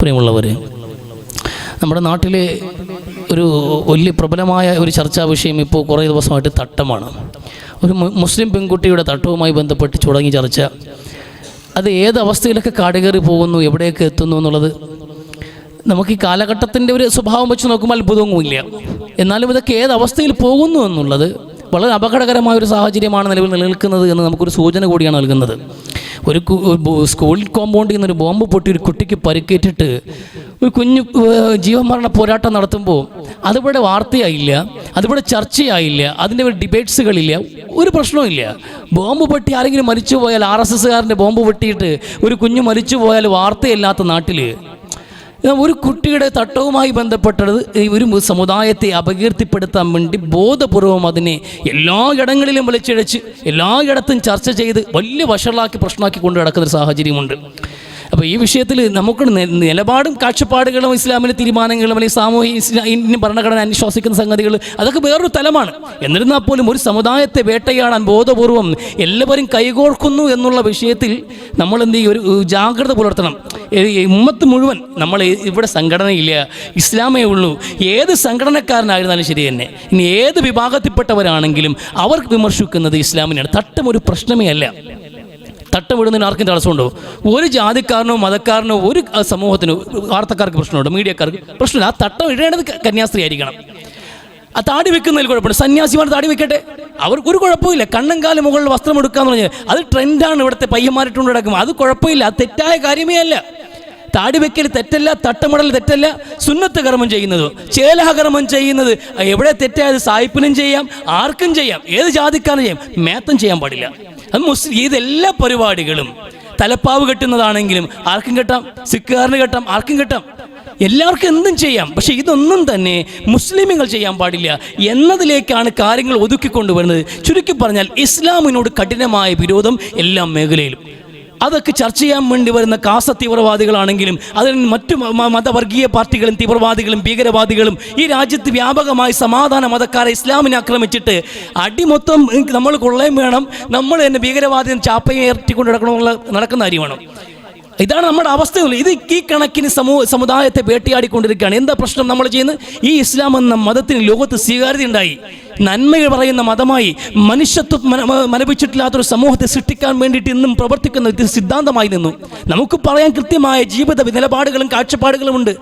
പ്രിയമുള്ളവരെ, നമ്മുടെ നാട്ടിലെ ഒരു വലിയ പ്രബലമായ ഒരു ചർച്ചാ വിഷയം ഇപ്പോൾ കുറേ ദിവസമായിട്ട് തട്ടമാണ്. ഒരു മുസ്ലിം പെൺകുട്ടിയുടെ തട്ടവുമായി ബന്ധപ്പെട്ട് തുടങ്ങിയ ചർച്ച അത് ഏത് അവസ്ഥയിലൊക്കെ കാടുകയറി പോകുന്നു, എവിടെയൊക്കെ എത്തുന്നു എന്നുള്ളത് നമുക്ക് ഈ കാലഘട്ടത്തിൻ്റെ ഒരു സ്വഭാവം വെച്ച് നോക്കുമ്പോൾ അത്ഭുതമൊന്നുമില്ല. എന്നാലും ഇതൊക്കെ ഏത് അവസ്ഥയിൽ പോകുന്നു എന്നുള്ളത് വളരെ അപകടകരമായൊരു സാഹചര്യമാണ് നിലനിൽക്കുന്നത് എന്ന് നമുക്കൊരു സൂചന കൂടിയാണ് നൽകുന്നത്. ഒരു സ്കൂൾ കോമ്പൗണ്ടിൽ നിന്നൊരു ബോംബ് പൊട്ടി ഒരു കുട്ടിക്ക് പരിക്കേറ്റിട്ട് ഒരു കുഞ്ഞു ജീവമരണ പോരാട്ടം നടത്തുമ്പോൾ അതിവിടെ വാർത്തയായില്ല, അതിവിടെ ചർച്ചയായില്ല, അതിൻ്റെ ഒരു ഡിബേറ്റ്സുകളില്ല, ഒരു പ്രശ്നവുമില്ല. ബോംബ് പൊട്ടി ആരെങ്കിലും മരിച്ചു പോയാൽ, RSSകാരൻ്റെ ബോംബ് പൊട്ടിയിട്ട് ഒരു കുഞ്ഞു മരിച്ചു പോയാൽ വാർത്തയില്ലാത്ത നാട്ടിൽ ഒരു കുട്ടിയുടെ തട്ടവുമായി ബന്ധപ്പെട്ടത് ഒരു സമുദായത്തെ അപകീർത്തിപ്പെടുത്താൻ വേണ്ടി ബോധപൂർവം അതിനെ എല്ലായിടങ്ങളിലും വിളിച്ചിഴച്ച് എല്ലായിടത്തും ചർച്ച ചെയ്ത് വലിയ വഷളാക്കി പ്രശ്നമാക്കി കൊണ്ട് നടക്കുന്നൊരു സാഹചര്യമുണ്ട്. അപ്പോൾ ഈ വിഷയത്തിൽ നമുക്ക് നിലപാടും കാഴ്ചപ്പാടുകളും ഇസ്ലാമിലെ തീരുമാനങ്ങളും അല്ലെങ്കിൽ സാമൂഹിക ഭരണഘടന അനുശാസിക്കുന്ന സംഗതികൾ അതൊക്കെ വേറൊരു തലമാണ്. എന്നിരുന്നാൽ പോലും ഒരു സമുദായത്തെ വേട്ടയാടാൻ ബോധപൂർവം എല്ലാവരും കൈകോർക്കുന്നു എന്നുള്ള വിഷയത്തിൽ നമ്മൾ എന്ത് ചെയ്യും, ഒരു ജാഗ്രത പുലർത്തണം. ഉമ്മത്ത് മുഴുവൻ, നമ്മൾ ഇവിടെ സംഘടനയില്ല, ഇസ്ലാമേ ഉള്ളൂ, ഏത് സംഘടനക്കാരനായിരുന്നാലും ശരി തന്നെ, ഇനി ഏത് വിഭാഗത്തിൽപ്പെട്ടവരാണെങ്കിലും അവർ വിമർശിക്കുന്നത് ഇസ്ലാമിനെയാണ്. തട്ടം ഒരു പ്രശ്നമേ അല്ല. തട്ടം വിടുന്നതിന് ആർക്കും തടസ്സമുണ്ടോ? ഒരു ജാതിക്കാരനോ മതക്കാരനോ ഒരു സമൂഹത്തിനോ, വാർത്തക്കാർക്ക് പ്രശ്നമുണ്ടോ, മീഡിയക്കാർക്ക് പ്രശ്നമില്ല. ആ തട്ടം ഇടേണ്ടത് കന്യാസ്ത്രീ ആയിരിക്കണം. ആ താടി വെക്കുന്നതിൽ കുഴപ്പമില്ല, സന്യാസിമാർ താടി വെക്കട്ടെ, അവർക്ക് ഒരു കുഴപ്പമില്ല. കണ്ണും കാലും മുകളിൽ വസ്ത്രം എടുക്കാന്ന് പറഞ്ഞാൽ അത് ട്രെൻഡാണ്, ഇവിടുത്തെ പയ്യന്മാരിട്ടുകൊണ്ട് നടക്കും, അത് കുഴപ്പമില്ല, അത് തെറ്റായ കാര്യമേ അല്ല. താടി വെക്കൽ തെറ്റല്ല, തട്ടമിടൽ തെറ്റല്ല. സുന്നത്ത് കർമ്മം ചെയ്യുന്നത്, ചേലാകർമ്മം ചെയ്യുന്നത് എവിടെ തെറ്റായത്? സായിപ്പിനും ചെയ്യാം, ആർക്കും ചെയ്യാം, ഏത് ജാതിക്കാരനും ചെയ്യാം, മേത്തം ചെയ്യാൻ പാടില്ല. അത് ഇതെല്ലാ പരിപാടികളും തലപ്പാവ് കെട്ടുന്നതാണെങ്കിലും ആർക്കും കെട്ടാം, സിഖുകാരന് കെട്ടാം, ആർക്കും കെട്ടാം, എല്ലാവർക്കും എന്തും ചെയ്യാം. പക്ഷേ ഇതൊന്നും തന്നെ മുസ്ലിമുകൾ ചെയ്യാൻ പാടില്ല എന്നതിലേക്കാണ് കാര്യങ്ങൾ ഒതുക്കിക്കൊണ്ടുവരുന്നത്. ചുരുക്കി പറഞ്ഞാൽ ഇസ്ലാമിനോട് കഠിനമായ വിരോധം എല്ലാ മേഖലയിലും. അതൊക്കെ ചർച്ച ചെയ്യാൻ വേണ്ടി വരുന്ന കാസ തീവ്രവാദികളാണെങ്കിലും അതിന് മറ്റു മതവർഗീയ പാർട്ടികളും തീവ്രവാദികളും ഭീകരവാദികളും ഈ രാജ്യത്ത് വ്യാപകമായി സമാധാന മതക്കാരെ ഇസ്ലാമിനെ ആക്രമിച്ചിട്ട് അടിമൊത്തം നമ്മൾ കൊള്ളയും വേണം, നമ്മൾ തന്നെ ഭീകരവാദിയും ചാപ്പയും ഏർത്തിക്കൊണ്ട് നടക്കുന്ന കാര്യമാണ്. ഇതാണ് നമ്മുടെ അവസ്ഥ. ഇത് ഈ കണക്കിന് സമുദായത്തെ വേട്ടയാടിക്കൊണ്ടിരിക്കുകയാണ്. എന്താ പ്രശ്നം നമ്മൾ ചെയ്യുന്നത്? ഈ ഇസ്ലാം എന്ന മതത്തിന് ലോകത്ത് സ്വീകാര്യത ഉണ്ടായി, നന്മകൾ പറയുന്ന മതമായി, മനുഷ്യത്വം മനപിച്ചിട്ടില്ലാത്തൊരു സമൂഹത്തെ സൃഷ്ടിക്കാൻ വേണ്ടിയിട്ട് ഇന്നും പ്രവർത്തിക്കുന്ന ഇത് സിദ്ധാന്തമായി നിന്നു. നമുക്ക് പറയാൻ കൃത്യമായ ജീവിത നിലപാടുകളും കാഴ്ചപ്പാടുകളുമുണ്ട്.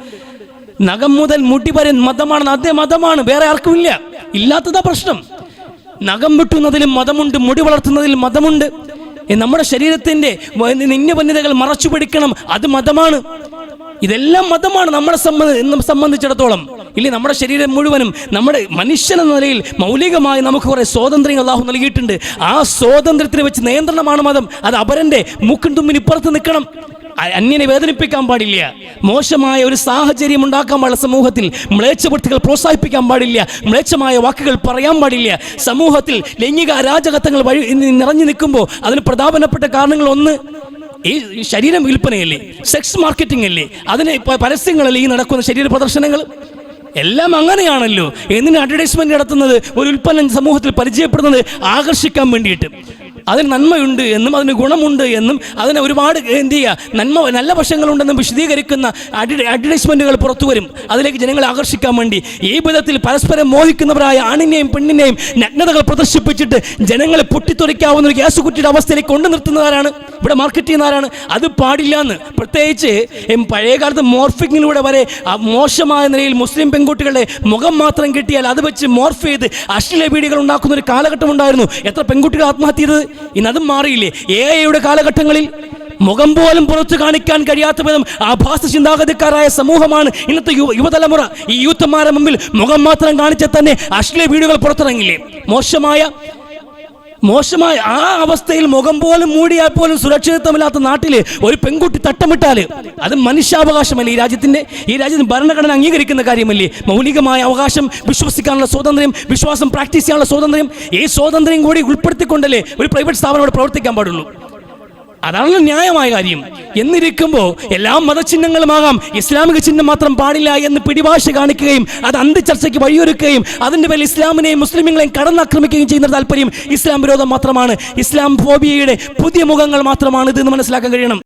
നഖം മുതൽ മുടി വരെ മതമാണ്, അതേ മതമാണ്, വേറെ ആർക്കുമില്ല. ഇല്ലാത്തതാ പ്രശ്നം. നഖം വെട്ടുന്നതിലും മതമുണ്ട്, മുടി വളർത്തുന്നതിലും മതമുണ്ട്. നമ്മുടെ ശരീരത്തിൻ്റെ നിന്യപന്യതകൾ മറച്ചു പിടിക്കണം, അത് മതമാണ്. ഇതെല്ലാം മതമാണ് നമ്മളെ സംബന്ധിച്ചിടത്തോളം. ഇല്ലേ, നമ്മുടെ ശരീരം മുഴുവനും നമ്മുടെ മനുഷ്യനെന്ന നിലയിൽ മൗലികമായി നമുക്ക് കുറേ സ്വാതന്ത്ര്യങ്ങൾ അല്ലാഹു നൽകിയിട്ടുണ്ട്. ആ സ്വാതന്ത്ര്യത്തിന് വെച്ച് നിയന്ത്രണമാണ് മതം. അത് അപരൻ്റെ മൂക്കും തുമ്പിന് ഇപ്പുറത്ത് നിൽക്കണം, അന്യനെ വേദനിപ്പിക്കാൻ പാടില്ല, മോശമായ ഒരു സാഹചര്യം ഉണ്ടാക്കാൻ പാടില്ല, സമൂഹത്തിൽ മ്ലേച്ഛവൃത്തികൾ പ്രോത്സാഹിപ്പിക്കാൻ പാടില്ല, മ്ലേച്ഛമായ വാക്കുകൾ പറയാൻ പാടില്ല. സമൂഹത്തിൽ ലൈംഗിക അരാജകത്വങ്ങൾ നിറഞ്ഞു നിൽക്കുമ്പോൾ അതിന് പ്രധാനപ്പെട്ട കാരണങ്ങൾ ഒന്ന് ഈ ശരീരം വിൽപ്പനയല്ലേ, സെക്സ് മാർക്കറ്റിംഗ് അല്ലേ, അതിന് പരസ്യങ്ങളല്ലേ ഈ നടക്കുന്ന ശരീര പ്രദർശനങ്ങൾ എല്ലാം അങ്ങനെയാണല്ലോ. എന്തിന് അഡ്വർടൈസ്മെന്റ് നടത്തുന്നത്? ഒരു ഉൽപ്പന്നം സമൂഹത്തിൽ പരിചയപ്പെടുന്നത് ആകർഷിക്കാൻ വേണ്ടിയിട്ട്. അതിന് നന്മയുണ്ട് എന്നും അതിന് ഗുണമുണ്ട് എന്നും അതിന് ഒരുപാട് എന്ത് ചെയ്യുക നല്ല വശങ്ങളുണ്ടെന്നും വിശദീകരിക്കുന്ന അഡ്വർടൈസ്മെൻറ്റുകൾ പുറത്തു വരും, അതിലേക്ക് ജനങ്ങളെ ആകർഷിക്കാൻ വേണ്ടി. ഈ വിധത്തിൽ പരസ്പരം മോഹിക്കുന്നവരായ ആണിനെയും പെണ്ണിനെയും നഗ്നതകൾ പ്രദർശിപ്പിച്ചിട്ട് ജനങ്ങളെ പൊട്ടിത്തെറിക്കാവുന്ന ഒരു ഗ്യാസ് കുറ്റിയുടെ അവസ്ഥയിലേക്ക് കൊണ്ടു നിർത്തുന്നവരാണ്, ഇവിടെ മാർക്കറ്റ് ചെയ്യുന്നവരാണ്. അത് പാടില്ല എന്ന്. പ്രത്യേകിച്ച് പഴയകാലത്ത് മോർഫിങ്ങിലൂടെ വരെ മോശമായ നിലയിൽ മുസ്ലിം പെൺകുട്ടികളുടെ മുഖം മാത്രം കിട്ടിയാൽ അത് വെച്ച് മോർഫ് ചെയ്ത് അശ്ലീല വീഡിയോകൾ ഉണ്ടാക്കുന്ന ഒരു കാലഘട്ടം ഉണ്ടായിരുന്നു. എത്ര പെൺകുട്ടികൾ ആത്മഹത്യ ചെയ്തത്? ഇന്നതും മാറിയില്ലേ? AI കാലഘട്ടങ്ങളിൽ മുഖം പോലും പുറത്തു കാണിക്കാൻ കഴിയാത്ത വിധം ആഭാസ ചിന്താഗതിക്കാരായ സമൂഹമാണ് ഇന്നത്തെ യുവതലമുറ. ഈ യൂത്തന്മാരുടെ മുമ്പിൽ മുഖം മാത്രം കാണിച്ചാൽ തന്നെ അശ്ലീല വീഡിയോകൾ പുറത്തിറങ്ങില്ലേ? മോശമായ ആ അവസ്ഥയിൽ മുഖം പോലും മൂടിയാൽ പോലും സുരക്ഷിതത്വമില്ലാത്ത നാട്ടിൽ ഒരു പെൺകുട്ടി തട്ടമിട്ടാൽ അത് മനുഷ്യാവകാശമല്ലേ? ഈ രാജ്യത്തിന് ഭരണഘടന അംഗീകരിക്കുന്ന കാര്യമല്ലേ? മൗലികമായ അവകാശം, വിശ്വസിക്കാനുള്ള സ്വാതന്ത്ര്യം, വിശ്വാസം പ്രാക്ടീസ് ചെയ്യാനുള്ള സ്വാതന്ത്ര്യം, ഈ സ്വാതന്ത്ര്യം കൂടി ഉൾപ്പെടുത്തിക്കൊണ്ടല്ലേ ഒരു പ്രൈവറ്റ് സ്ഥാപനം അവിടെ പ്രവർത്തിക്കാൻ പാടുള്ളൂ. അതാണല്ലോ ന്യായമായ കാര്യം. എന്നിരിക്കുമ്പോൾ എല്ലാ മതചിഹ്നങ്ങളുമാകാം, ഇസ്ലാമിക ചിഹ്നം മാത്രം പാടില്ല എന്ന് പിടിവാശ കാണിക്കുകയും അത് അന്ത്യചർച്ചയ്ക്ക് വഴിയൊരുക്കുകയും അതിൻ്റെ പേരിൽ ഇസ്ലാമിനെയും മുസ്ലിങ്ങളെയും കടന്നാക്രമിക്കുകയും ചെയ്യുന്ന താല്പര്യം ഇസ്ലാം വിരോധം മാത്രമാണ്. ഇസ്ലാം ഫോബിയയുടെ പുതിയ മുഖങ്ങൾ മാത്രമാണ് ഇത് എന്ന് മനസ്സിലാക്കാൻ കഴിയണം.